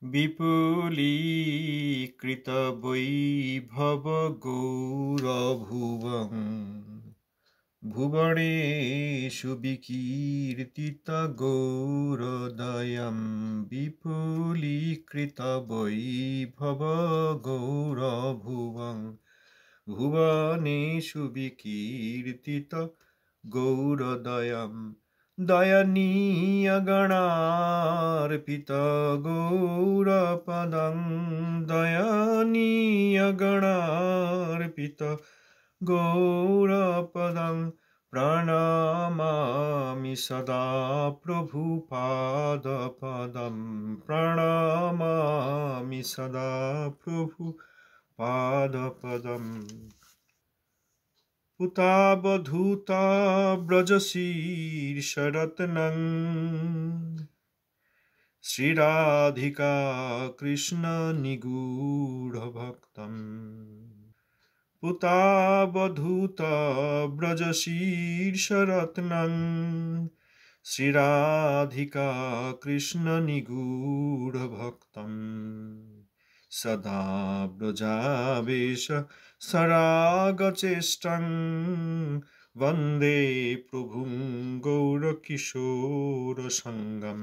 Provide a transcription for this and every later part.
বিপুলীকৃতবৈভব গৌরভুবং ভুবনেষু বিকীর্তিতা গৌরদয়ং বিপুলীকৃতবৈভব গৌরভুবং ভুবনেষু বিকীর্তিতা গৌরদয়ং দয়নীয়গণার্পিত গৌরপদং দয়নীয়গণার্পিত গৌরপদং প্রণমামি সদা প্রভুপাদপদম প্রণমামি সদা প্রভুপাদপদম পুতাবধূতা ব্রজশীর্ষরত্নং শ্রীরাধিকা কৃষ্ণ নিগূঢ়ভক্তম পুতাবধূতা ব্রজশীর্ষরত্নং শ্রীরাধিকা কৃষ্ণ নিগূঢ়ভক্তম সদা ব্রজাবেশ সরাগচেষ্টং বন্দে প্রভুং গৌরকিশোরসঙ্গম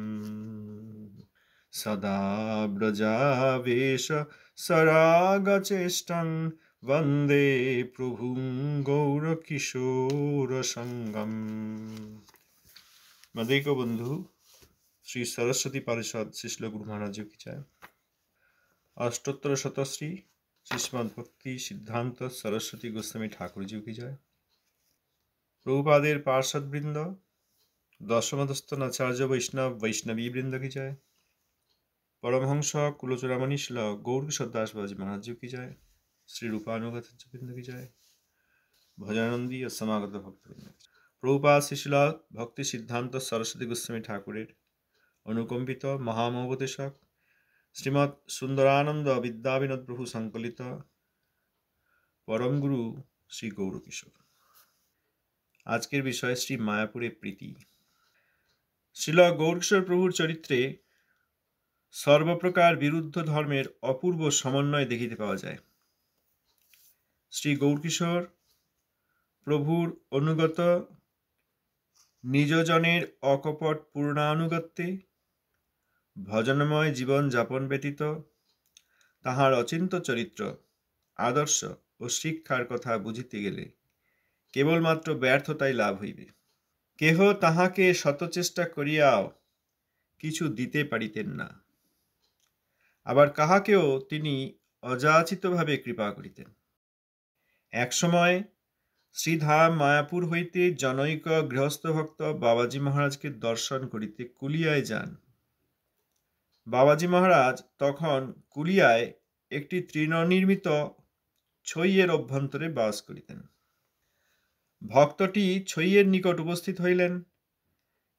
সদা ব্রজাবেশ সরাগচেষ্টং বন্দে প্রভুং গৌরকিশোরসঙ্গম। মাদ্রিক বন্ধু শ্রী সরস্বতী পারিষদ শিশল গুরু মহারাজ কি জয়। অষ্টোত্তর শতশ্রী শ্রীমদ ভক্তি সিদ্ধান্ত সরস্বতী গোস্বামী ঠাকুরজি কি জয়। প্রভুপাদের পার্ষদবৃন্দ, দশমদস্তন আচার্য বৈষ্ণব বৈষ্ণবী বৃন্দ কি জয়। পরমহংস কুলচূড়ামণি শিল গৌরকিশোর দাস বাবাজি মহারাজ কি জয়। শ্রী রূপানুগত বৃন্দ কি জয়। ভজনানন্দী ও সমাগত ভক্তবৃন্দ। প্রভুপাদ শিশিল ভক্তি সিদ্ধান্ত সরস্বতী গোস্বামী ঠাকুরের অনুকম্পিত মহামহোপদেশক শ্রীমৎ সুন্দরানন্দ বিদ্যাবিনোদ প্রভু সংকলিত পরম গুরু শ্রী গৌরকিশোর। আজকের বিষয় শ্রী মায়াপুরে প্রীতি। শ্রীল গৌরকিশোর প্রভুর চরিত্রে সর্বপ্রকার বিরুদ্ধ ধর্মের অপূর্ব সমন্বয় দেখিতে পাওয়া যায়। শ্রী গৌরকিশোর প্রভুর অনুগত নিজজনের অকপট পূর্ণানুগত্যে ভজনময় জীবন যাপন ব্যতীত তাহার অচিন্ত চরিত্র, আদর্শ ও শিক্ষার কথা বুঝিতে গেলে কেবলমাত্র ব্যর্থতাই লাভ হইবে। কেহ তাহাকে শতচেষ্টা করিয়াও কিছু দিতে পারিতেন না, আবার কাহাকেও তিনি অযাচিতভাবে কৃপা করিতেন। একসময় শ্রীধাম মায়াপুর হইতে জনৈক গৃহস্থ ভক্ত বাবাজি মহারাজকে দর্শন করিতে কুলিয়ায় যান। বাবাজি মহারাজ তখন কুলিয়ায় একটি তৃণনির্মিত ছইয়ের অভ্যন্তরে বাস করিতেন। ভক্তটি ছইয়ের নিকট উপস্থিত হইলেন,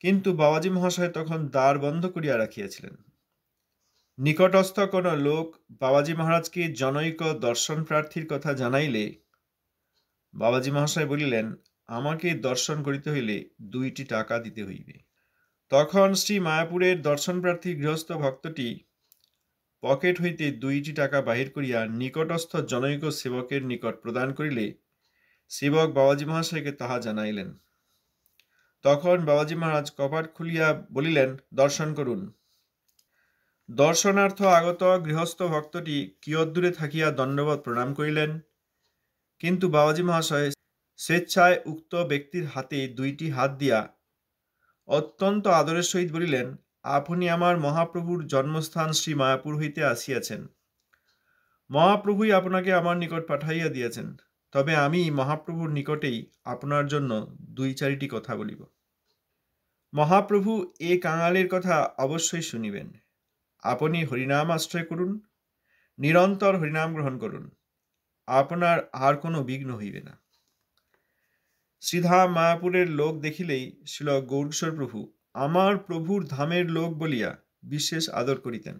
কিন্তু বাবাজি মহাশয় তখন দ্বার বন্ধ করিয়া রাখিয়াছিলেন। নিকটস্থ কোন লোক বাবাজি মহারাজকে জনৈক দর্শন প্রার্থীর কথা জানাইলে বাবাজি মহাশয় বলিলেন, আমাকে দর্শন করিতে হইলে 2টি টাকা দিতে হইবে। তখন শ্রী মায়াপুরের দর্শন প্রার্থী গৃহস্থ ভক্তটি পকেট হইতে 2টি টাকা বাহির করিয়া নিকটস্থ জনৈক সেবকের নিকট প্রদান করিলে সেবক বাবাজি মহাশয়কে তাহা জানাইলেন। তখন বাবাজি মহারাজ কপাট খুলিয়া বলিলেন, দর্শন করুন। দর্শনার্থ আগত গৃহস্থ ভক্তটি কিয়দ্দূরে থাকিয়া দণ্ডবৎ প্রণাম করিলেন, কিন্তু বাবাজি মহাশয় স্বেচ্ছায় উক্ত ব্যক্তির হাতে 2টি হাত দিয়া অত্যন্ত আদরের সহিত বলিলেন, আপনি আমার মহাপ্রভুর জন্মস্থান শ্রী মায়াপুর হইতে আসিয়াছেন। মহাপ্রভুই আপনাকে আমার নিকট পাঠাইয়া দিয়েছেন, তবে আমি মহাপ্রভুর নিকটেই আপনার জন্য 2-4টি কথা বলিব। মহাপ্রভু এ কাঙালের কথা অবশ্যই শুনিবেন। আপনি হরিনাম আশ্রয় করুন, নিরন্তর হরিনাম গ্রহণ করুন, আপনার আর কোনো বিঘ্ন হইবে না। শ্রীধাম মায়াপুরের লোক দেখিলেই শ্রীল গৌরকিশোর প্রভু আমার প্রভুর ধামের লোক বলিয়া বিশেষ আদর করিতেন।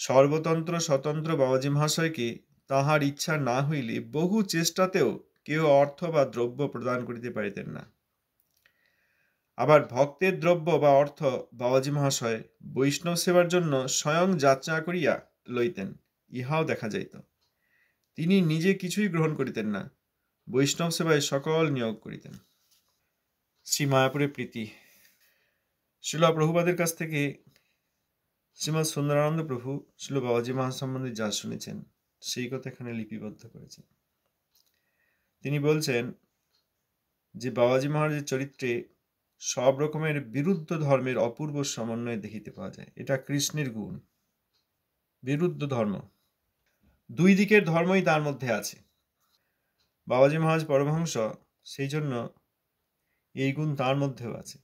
সর্বতন্ত্র স্বতন্ত্র বাবাজি মহাশয়কে তাহার ইচ্ছা না হইলে বহু চেষ্টাতেও কেউ অর্থ বা দ্রব্য প্রদান করিতে পারিতেন না। আবার ভক্তের দ্রব্য বা অর্থ বাবাজি মহাশয় বৈষ্ণব সেবার জন্য স্বয়ং যাচনা করিয়া লইতেন, ইহাও দেখা যাইত। তিনি নিজে কিছুই গ্রহণ করিতেন না, বৈষ্ণব সেবায় সকল নিয়োগ করিতেন। শ্রী মায়াপুরের প্রীতি। শিল প্রভুপাদের কাছ থেকে শ্রীমৎ সুন্দরানন্দ প্রভু শিল বাবাজি মহারাজ সম্বন্ধে যা শুনেছেন সেই কথা এখানে লিপিবদ্ধ করেছেন। তিনি বলছেন যে বাবাজি মহারাজের চরিত্রে সব রকমের বিরুদ্ধ ধর্মের অপূর্ব সমন্বয় দেখিতে পাওয়া যায়। এটা কৃষ্ণের গুণ। বিরুদ্ধ ধর্ম, দুই দিকের ধর্মই তার মধ্যে আছে। বাবাজি মহারাজ পরমহংস, সেই জন্য এই গুণ তার মধ্যেও আছে।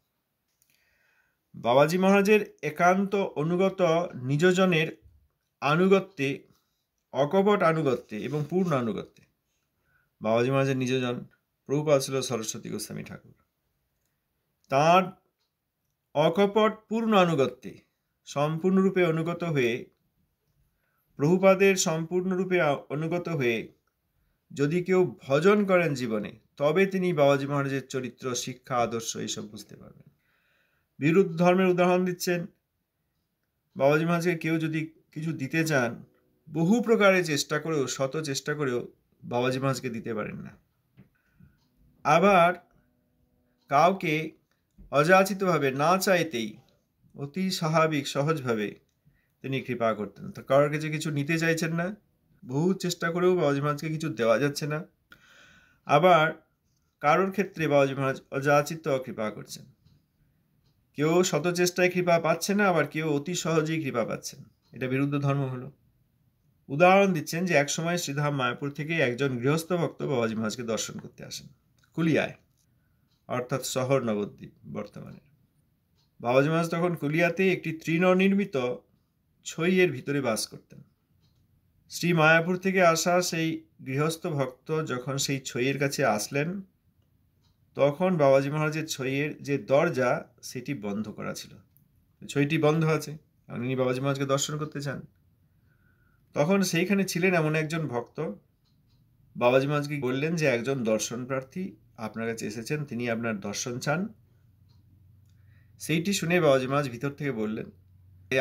বাবাজি মহারাজের একান্ত অনুগত নিজজনের আনুগত্যে, অকপট আনুগত্যে এবং পূর্ণ আনুগত্যে। বাবাজি মহারাজের নিজজন প্রভুপাদ ছিল সরস্বতী গোস্বামী ঠাকুর। তার অকপট পূর্ণ আনুগত্যে সম্পূর্ণরূপে অনুগত হয়ে, প্রভুপাদের সম্পূর্ণরূপে অনুগত হয়ে যদি কেউ ভজন করেন জীবনে, তবে তিনি বাবাজি মহারাজের চরিত্র, শিক্ষা, আদর্শ এইসব বুঝতে পারবেন। বিরুদ্ধ ধর্মের উদাহরণ দিচ্ছেন। বাবাজি মহারাজকে কেউ যদি কিছু দিতে চান, বহু প্রকারে চেষ্টা করেও, শত চেষ্টা করেও বাবাজি মহারাজকে দিতে পারেন না। আবার কাউকে অযাচিতভাবে, না চাইতেই, অতি স্বাভাবিক সহজভাবে তিনি কৃপা করতেন। তো কারোর কাছে কিছু নিতে চাইছেন না, বহু চেষ্টা করেও বাবাজি মহারাজকে কিছু দেওয়া যাচ্ছে না। আবার কারোর ক্ষেত্রে বাবাজি মহারাজ অযাচিত কৃপা করছেন। কেউ শত চেষ্টায় কৃপা পাচ্ছে না, আবার কেউ অতি সহজেই কৃপা পাচ্ছেন। এটা বিরুদ্ধ ধর্ম হলো। উদাহরণ দিচ্ছেন যে এক সময় শ্রীধাম মায়াপুর থেকে একজন গৃহস্থ ভক্ত বাবাজি মহারাজকে দর্শন করতে আসেন কুলিয়ায়, অর্থাৎ শহর নবদ্বীপ বর্তমানে। বাবাজি মহারাজ তখন কুলিয়াতে একটি তৃণনির্মিত ছইয়ের ভিতরে বাস করতেন। শ্রী মায়াপুর থেকে আসা সেই গৃহস্থ ভক্ত যখন সেই ছইয়ের কাছে আসলেন, তখন বাবাজি মহারাজের ছইয়ের যে দরজা সেটি বন্ধ করা ছিল। ছইটি বন্ধ আছে, উনি বাবাজি মহারাজকে দর্শন করতে চান। তখন সেইখানে ছিলেন এমন একজন ভক্ত, বাবাজি মহারাজকে বললেন যে একজন দর্শন প্রার্থী আপনার কাছে এসেছেন, তিনি আপনার দর্শন চান। সেইটি শুনে বাবাজি মহারাজ ভিতর থেকে বললেন,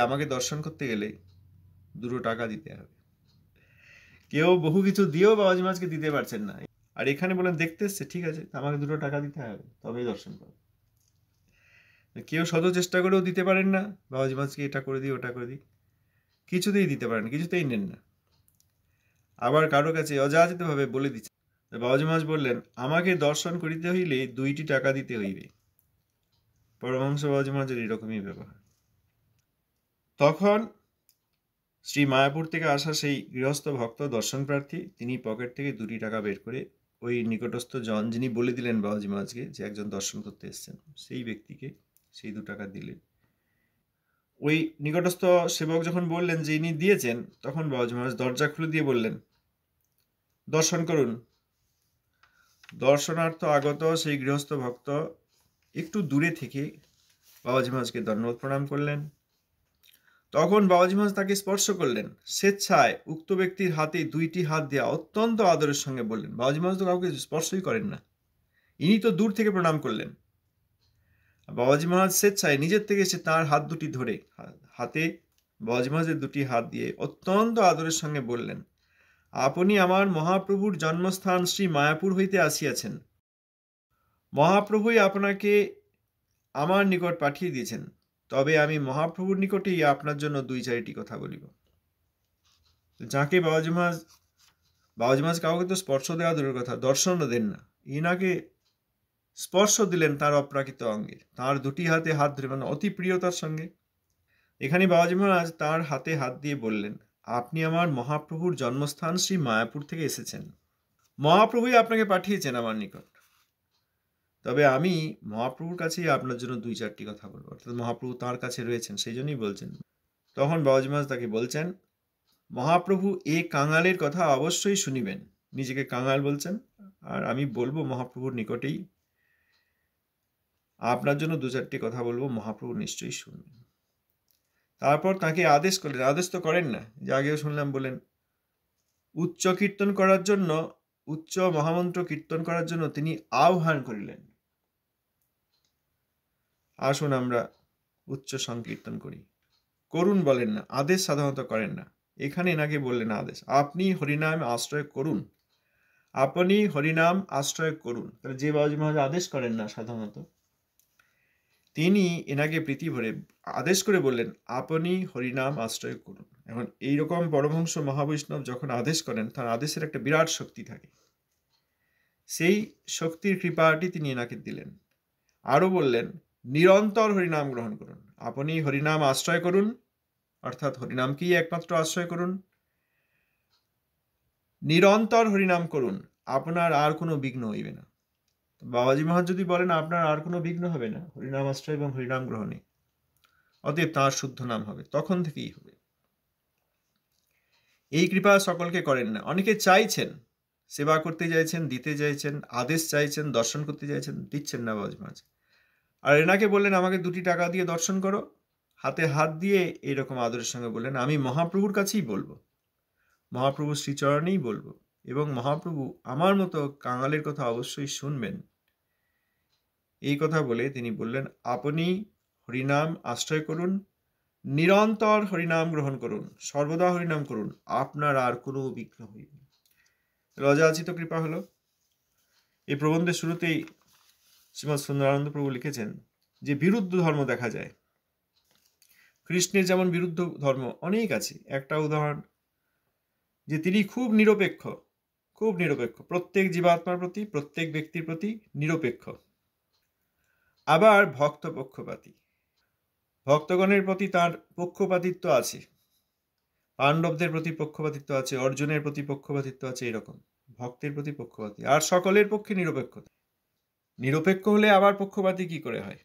আমাকে দর্শন করতে গেলে 2 টাকা দিতে হবে। কেউ বহু কিছু দিয়েও বাবাজি মহারাজকে দিতে পারছেন না, আর এখানে বলেন দেখতে এসছে, ঠিক আছে আমাকে 2 টাকা দিতে হবে, তবেই দর্শন পাবে। কেউ শত চেষ্টা করেও দিতে পারেন না, বাবাজি মহারাজকে এটা করে দিই, ওটা করে দিই, কিছুতেই দিতে পারেন, কিছুতেই নেন না। আবার কারো কাছে অযাচিতভাবে বলে দিচ্ছে। বাবাজি মহারাজ বললেন, আমাকে দর্শন করিতে হইলে 2টি টাকা দিতে হইবে। পরমহংস বাবাজি মহারাজের এরকমই ব্যবহার। তখন শ্রী মায়াপুর থেকে আসা সেই গৃহস্থ ভক্ত দর্শন প্রার্থী, তিনি পকেট থেকে 2টি টাকা বের করে ওই নিকটস্থ জন, যিনি বলে দিলেন বাবাজি মহারাজকে যে একজন দর্শন করতে এসছেন, সেই ব্যক্তিকে সেই 2 টাকা দিলেন। ওই নিকটস্থ সেবক যখন বললেন যে ইনি দিয়েছেন, তখন বাবাজি মহারাজ দরজা খুলে দিয়ে বললেন, দর্শন করুন। দর্শনার্থ আগত সেই গৃহস্থ ভক্ত একটু দূরে থেকে বাবাজি মহারাজকে দণ্ডবত প্রণাম করলেন। তখন বাবাজি মহারাজ তাকে স্পর্শ করলেন। স্বেচ্ছায় উক্ত ব্যক্তির হাতে 2টি হাত দেওয়া অত্যন্ত আদরের সঙ্গে বললেন। বাবাজি মহারাজ তো কাউকে স্পর্শই করেন না, ইনি তো দূর থেকে প্রণাম করলেন। বাবাজি মহারাজ স্বেচ্ছায় নিজের থেকে এসে তাঁর হাত 2টি ধরে, হাতে বাবাজি মহারাজের 2টি হাত দিয়ে অত্যন্ত আদরের সঙ্গে বললেন, আপনি আমার মহাপ্রভুর জন্মস্থান শ্রী মায়াপুর হইতে আসিয়াছেন। মহাপ্রভুই আপনাকে আমার নিকট পাঠিয়ে দিয়েছেন, তবে আমি মহাপ্রভুর নিকটেই আপনার জন্য 2-4টি কথা বলিব। যাকে বাবাজি মহারাজ কাউকে তো স্পর্শ দেওয়া দূরের কথা, দর্শনও দেন না, ইনাকে স্পর্শ দিলেন তার অপ্রাকৃত অঙ্গে, তার 2টি হাতে হাত ধরে, মানে অতি প্রিয়তার সঙ্গে। এখানে বাবাজি মহারাজ তার হাতে হাত দিয়ে বললেন, আপনি আমার মহাপ্রভুর জন্মস্থান শ্রী মায়াপুর থেকে এসেছেন, মহাপ্রভুই আপনাকে পাঠিয়েছেন আমার নিকট, তবে আমি মহাপ্রভুর কাছেই আপনার জন্য 2-4টি কথা বলবো। অর্থাৎ মহাপ্রভু তাঁর কাছে রয়েছেন, সেই জন্যই বলছেন। তখন বাবাজি মহারাজ তাকে বলছেন, মহাপ্রভু এ কাঙালের কথা অবশ্যই শুনিবেন। নিজেকে কাঙাল বলছেন, আর আমি বলবো মহাপ্রভুর নিকটেই আপনার জন্য 2-4টি কথা বলবো, মহাপ্রভু নিশ্চয়ই শুনবেন। তারপর তাকে আদেশ করলেন, আদেশ তো করেন না, যে আগেও শুনলাম বলেন, উচ্চ কীর্তন করার জন্য, উচ্চ মহামন্ত্র কীর্তন করার জন্য তিনি আহ্বান করিলেন। আসুন আমরা উচ্চ সংকীর্তন করি। করুন বলেন না, আদেশ সাধারণত করেন না। এখানে এনাকে বললেন আদেশ, আপনি হরিনাম আশ্রয় করুন, আপনি হরিনাম আশ্রয় করুন। তাহলে যে বাবাজি মহারাজ আদেশ করেন না সাধারণত, তিনি এনাকে প্রীতি ভরে আদেশ করে বললেন আপনি হরিনাম আশ্রয় করুন। এখন এইরকম পরমহংস মহাবৈষ্ণব যখন আদেশ করেন, তার আদেশের একটা বিরাট শক্তি থাকে। সেই শক্তির কৃপাটি তিনি এনাকে দিলেন। আরও বললেন নিরন্তর হরিনাম গ্রহণ করুন, আপনি হরিনাম আশ্রয় করুন, অর্থাৎ হরিনামকেই একমাত্র আশ্রয় করুন, নিরন্তর হরিনাম করুন, আপনার আর কোনো বিঘ্ন হইবে না। বাবাজি মহারাজ যদি বলেন আপনার আর কোনো বিঘ্ন হবে না হরিনাম আশ্রয় এবং হরিনাম গ্রহণে, অতএব তাঁর শুদ্ধ নাম হবে, তখন থেকেই হবে। এই কৃপা সকলকে করেন না। অনেকে চাইছেন, সেবা করতে চাইছেন, দিতে চাইছেন, আদেশ চাইছেন, দর্শন করতে চাইছেন, দিচ্ছেন না বাবাজি মহারাজ। আর এনাকে বললেন আমাকে 2টি টাকা দিয়ে দর্শন করো, হাতে হাত দিয়ে এইরকম আদরের সঙ্গে বললেন আমি মহাপ্রভুর কাছেই বলবো, মহাপ্রভু শ্রীচরণেই বলবো, এবং মহাপ্রভু আমার মতো কাঙালের কথা অবশ্যই শুনবেন। এই কথা বলে তিনি বললেন আপনি হরিনাম আশ্রয় করুন, নিরন্তর হরিনাম গ্রহণ করুন, সর্বদা হরিনাম করুন, আপনার আর কোনো বিঘ্ন হইবে না। লজাচিত কৃপা হলো। এই প্রবন্ধের শুরুতেই শ্রীমৎ সুন্দরানন্দ প্রভু লিখেছেন যে বিরুদ্ধ ধর্ম দেখা যায়। কৃষ্ণের যেমন বিরুদ্ধ ধর্ম অনেক আছে। একটা উদাহরণ যে তিনি খুব নিরপেক্ষ, খুব নিরপেক্ষ, প্রত্যেক জীবাত্মার প্রতি, প্রত্যেক ব্যক্তির প্রতি নিরপেক্ষ। আবার ভক্ত পক্ষপাতী, ভক্তগণের প্রতি তার পক্ষপাতিত্ব আছে, পাণ্ডবদের প্রতি পক্ষপাতিত্ব আছে, অর্জুনের প্রতি পক্ষপাতিত্ব আছে, এরকম ভক্তের প্রতি পক্ষপাতী, আর সকলের পক্ষে নিরপেক্ষ। নিরপেক্ষ হলে আবার পক্ষপাতী কি করে হয়?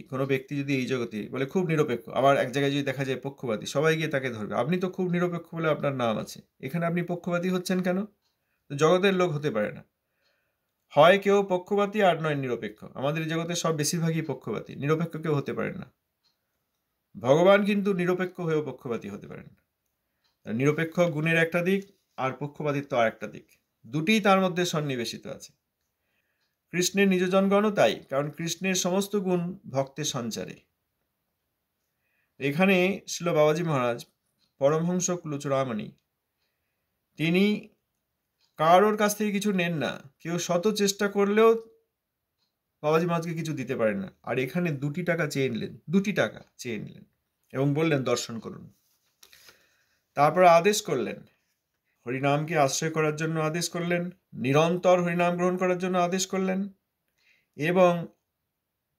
কোনো ব্যক্তি যদি এই জগতে বলে খুব নিরপেক্ষ, আবার এক জায়গায় যদি দেখা যায় পক্ষপাতী, সবাই গিয়ে তাকে ধরবে, আপনি তো খুব নিরপেক্ষ বলে আপনার নাম আছে, এখানে আপনি পক্ষপাতী হচ্ছেন কেন? জগতের লোক হতে পারে না, হয় কেউ পক্ষপাতী আর নয় নিরপেক্ষ। আমাদের জগতে সব বেশিরভাগই পক্ষপাতী, নিরপেক্ষ কেউ হতে পারে না। ভগবান কিন্তু নিরপেক্ষ হয়েও পক্ষপাতী হতে পারেন। নিরপেক্ষ গুণের একটা দিক, আর পক্ষপাতিত্ব আর একটা দিক, দুটিই তার মধ্যে সন্নিবেশিত আছে। কৃষ্ণের নিজ জনগণও তাই, কারণ কৃষ্ণের সমস্ত গুণ ভক্তের সঞ্চারে। এখানে ছিল বাবাজি মহারাজ পরমহংস কুলচূড়ামণি, তিনি কারোর কাছ থেকে কিছু নেন না, কেউ শত চেষ্টা করলেও বাবাজি মহারাজকে কিছু দিতে পারেন না। আর এখানে 2টি টাকা চেয়ে নিলেন, 2টি টাকা চেয়ে নিলেন এবং বললেন দর্শন করুন। তারপর আদেশ করলেন হরিনামকে আশ্রয় করার জন্য, আদেশ করলেন নিরন্তর হরিনাম গ্রহণ করার জন্য, আদেশ করলেন, এবং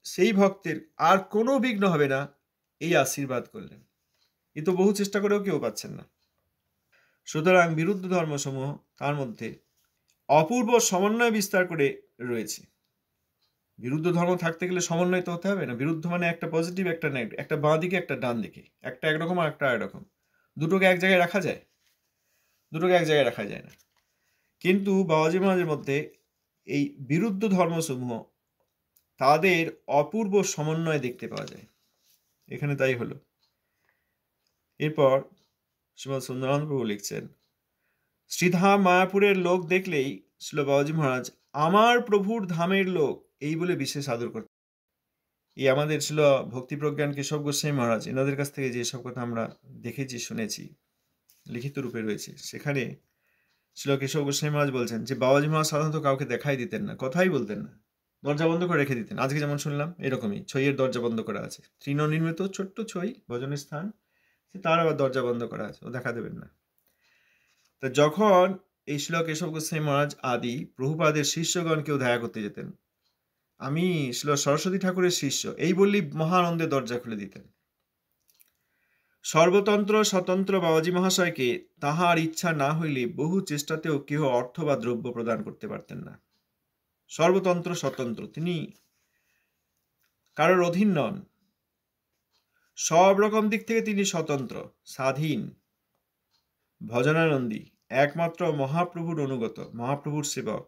সেই ভক্তের আর কোনো বিঘ্ন হবে না এই আশীর্বাদ করলেন। এ তো বহু চেষ্টা করেও কেউ পাচ্ছেন না। সুতরাং বিরুদ্ধ ধর্মসমূহ তার মধ্যে অপূর্ব সমন্বয় বিস্তার করে রয়েছে। বিরুদ্ধ ধর্ম থাকতে গেলে সমন্বয় তো হতে হবে না। বিরুদ্ধ মানে একটা পজিটিভ, একটা নেগেটিভ, একটা বাঁ দিকে, একটা ডান দিকে, একটা একরকম আর একটা একরকম। দুটোকে এক জায়গায় রাখা যায়? দুটোকে এক জায়গায় রাখা যায় না। কিন্তু বাবাজি মহারাজের মধ্যে এই বিরুদ্ধ ধর্মসমূহ তাদের অপূর্ব সমন্বয় দেখতে পাওয়া যায়, এখানে তাই হলো। এরপর শ্রীমৎ সুন্দরানন্দ প্রভু লিখছেন শ্রীধাম মায়াপুরের লোক দেখলেই শ্রীল বাবাজি মহারাজ আমার প্রভুর ধামের লোক এই বলে বিশেষ আদর করতেন। এই আমাদের ছিল ভক্তি প্রজ্ঞান কেশব গোস্বামী মহারাজ, এনাদের কাছ থেকে যেসব কথা আমরা দেখেছি, শুনেছি, লিখিত রূপে রয়েছে, সেখানে ছিল কেশব গোস্বামী মহারাজ বলছেন যে বাবাজি মহারাজ সাধারণত কাউকে দেখাই দিতেন না, কথাই বলতেন না, দরজা বন্ধ করে রেখে দিতেন। আজকে যেমন শুনলাম এরকমই ছইয়ের দরজা বন্ধ করা আছে, তৃণ নির্মিত ছোট্ট ছই, ভজনের স্থান, তার আবার দরজা বন্ধ করা আছে, ও দেখা দেবেন না। তা যখন এই শ্রীল কেশব গোস্বামী মহারাজ আদি প্রভুপাদের শিষ্যগণ কেউ দেখা করতে যেতেন, আমি শ্রীল সরস্বতী ঠাকুরের শিষ্য এই বললেই মহানন্দে দরজা খুলে দিতেন। সর্বতন্ত্র স্বতন্ত্র বাবাজি মহাশয়কে তাহার ইচ্ছা না হইলে বহু চেষ্টাতেও কেহ অর্থ বা দ্রব্য প্রদান করতে পারতেন না। সর্বতন্ত্র স্বতন্ত্র, তিনি কারোর অধীন নন, সব রকম দিক থেকে তিনি স্বতন্ত্র, স্বাধীন, ভজনানন্দী, একমাত্র মহাপ্রভুর অনুগত, মহাপ্রভুর সেবক।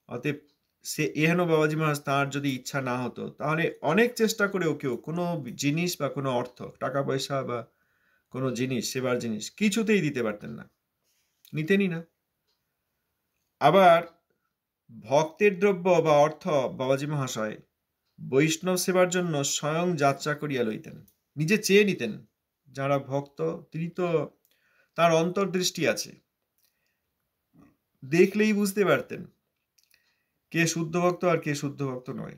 অতএব সে এহেন বাবাজি মহারাজ তাঁর যদি ইচ্ছা না হতো তাহলে অনেক চেষ্টা করেও কেউ কোনো জিনিস বা কোনো অর্থ, টাকা পয়সা বা কোনো জিনিস, সেবার জিনিস কিছুতেই দিতে পারতেন না, নিতেনই না। আবার ভক্তের দ্রব্য বা অর্থ বাবাজি মহাশয় বৈষ্ণব সেবার জন্য স্বয়ং যাত্রা করিয়া লইতেন, নিজে চেয়ে নিতেন। যারা ভক্ত তিনি তো, তার অন্তর্দৃষ্টি আছে, দেখলেই বুঝতে পারতেন কে শুদ্ধ ভক্ত আর কে শুদ্ধ ভক্ত নয়।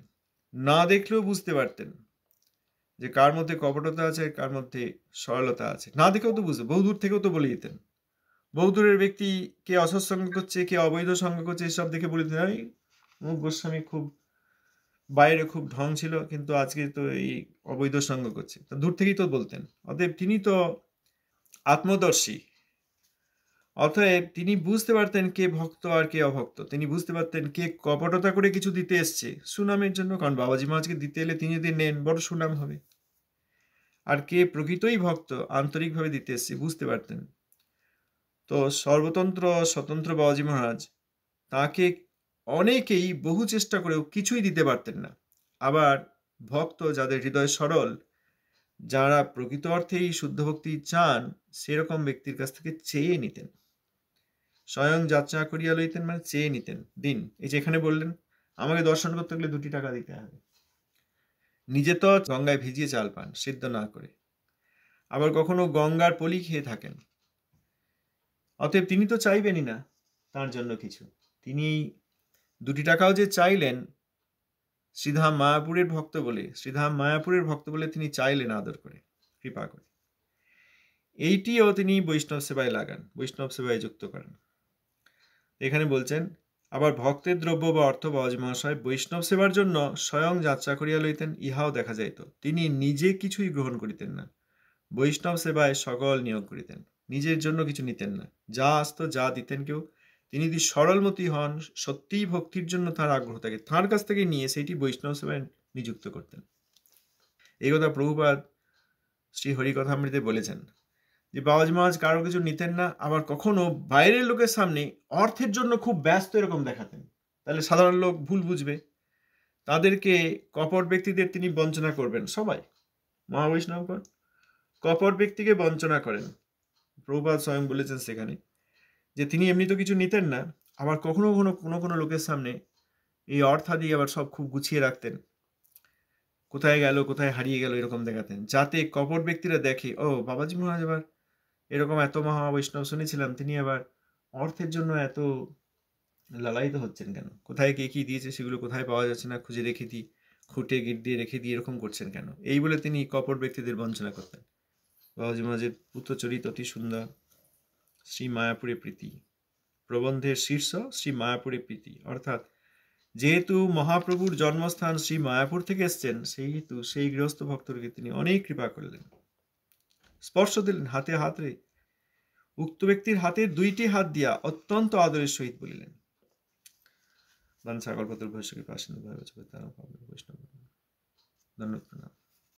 না দেখলেও বুঝতে পারতেন যে কার মধ্যে কপটতা আছে, কার মধ্যে সরলতা আছে। না দেখেও তো বুঝতে, বহু দূর থেকেও তো বলে দিতেন। বহু দূরের ব্যক্তি কে অসৎসঙ্গ করছে, কে অবৈধ সঙ্গ করছে, এসব দেখে বলে দিতেন, এই মুখ গোস্বামী খুব বাইরে খুব ঢং ছিল, কিন্তু আজকে তো এই অবৈধ সঙ্গ করছে, তো দূর থেকেই তো বলতেন। অতএব তিনি তো আত্মদর্শী, অতএব তিনি বুঝতে পারতেন কে ভক্ত আর কে অভক্ত। তিনি বুঝতে পারতেন কে কপটতা করে কিছু দিতে এসছে সুনামের জন্য, কারণ বাবাজি মহারাজকে দিতে এলে তিনি যদি নেন বড় সুনাম হবে, আর কে প্রকৃতই ভক্ত আন্তরিকভাবে দিতে এসছে বুঝতে পারতেন। তো সর্বতন্ত্র স্বতন্ত্র বাবাজি মহারাজ, তাকে অনেকেই বহু চেষ্টা করেও কিছুই দিতে পারতেন না। আবার ভক্ত যাদের হৃদয় সরল, যারা প্রকৃত অর্থেই শুদ্ধ ভক্তি চান, সেরকম ব্যক্তির কাছ থেকে চেয়ে নিতেন। স্বয়ং যাত্রা করিয়া লইতেন মানে চেয়ে নিতেন, দিন। এই যে এখানে বললেন আমাকে দর্শন করতে গেলে 2 টাকা দিতে হবে। নিজে তো গঙ্গায় ভিজিয়ে চাল পান সিদ্ধ না করে, আবার কখনো গঙ্গার পলি খেয়ে থাকেন। অতএব তিনি তো চাইবেনই না তার জন্য কিছু। তিনি 2 টাকাও যে চাইলেন, শ্রীধাম মায়াপুরের ভক্ত বলে, শ্রীধাম মায়াপুরের ভক্ত বলে তিনি চাইলেন আদর করে, কৃপা করে। এইটিও তিনি বৈষ্ণব সেবায় লাগান, বৈষ্ণব সেবায় যুক্ত করেন। এখানে বলছেন আবার ভক্তের দ্রব্য বা অর্থ বাবাজি মহাশয় বৈষ্ণব সেবার জন্য স্বয়ং যাত্রা করিয়া লইতেন, ইহাও দেখা যাইত। তিনি নিজে কিছুই গ্রহণ করিতেন না, বৈষ্ণব সেবায় সকল নিয়োগ করিতেন, নিজের জন্য কিছু নিতেন না। যা আসতো যা দিতেন কেউ, তিনি যদি সরলমতি হন, সত্যিই ভক্তির জন্য তার আগ্রহ থাকে, তার কাছ থেকে নিয়ে সেইটি বৈষ্ণব সেবায় নিযুক্ত করতেন। এই কথা প্রভুপাদ শ্রী হরিকথামৃতে বলেছেন যে বাবাজি মহারাজ কারো কিছু নিতেন না, আবার কখনো বাইরের লোকের সামনে অর্থের জন্য খুব ব্যস্ত এরকম দেখাতেন, তাহলে সাধারণ লোক ভুল বুঝবে, তাদেরকে কপট ব্যক্তিদের তিনি বঞ্চনা করবেন। সবাই মহাবৈষ্ণবগণ কপট ব্যক্তিকে বঞ্চনা করেন। প্রভুপাদ স্বয়ং বলেছেন সেখানে যে তিনি এমনি তো কিছু নিতেন না, আবার কখনো কখনো কোনো কোনো লোকের সামনে এই অর্থাদি আবার সব খুব গুছিয়ে রাখতেন, কোথায় গেল কোথায় হারিয়ে গেল এরকম দেখাতেন, যাতে কপট ব্যক্তিরা দেখে ও বাবাজি মহারাজ আবার এরকম এত মহাবৈষ্ণব শুনেছিলাম, তিনি আবার অর্থের জন্য এত লালায়িত হচ্ছেন কেন, কোথায় কে কি দিয়েছে সেগুলো কোথায় পাওয়া যাচ্ছে না খুঁজে রেখে দিই, খুঁটে গিট দিয়ে রেখে দিয়ে এরকম করছেন কেন, এই বলে তিনি কপট ব্যক্তিদের বঞ্চনা করতেন। বাবাজি মহারাজের পুত্রচরিত অতি সুন্দর। শ্রী মায়াপুরে প্রীতি প্রবন্ধের শীর্ষ শ্রী মায়াপুরে প্রীতি, অর্থাৎ যেহেতু মহাপ্রভুর জন্মস্থান শ্রী মায়াপুর থেকে এসছেন, সেই হেতু সেই গৃহস্থ ভক্তকে তিনি অনেক কৃপা করলেন, স্পর্শ দিলেন, হাতে হাত রে উক্ত ব্যক্তির হাতে 2টি হাত দিয়া অত্যন্ত আদরের সহিত বলিলেন, দান সাগর পত্র ভৈষ্ণবী পাশেন বৈষ্ণব। ধন্যবাদ।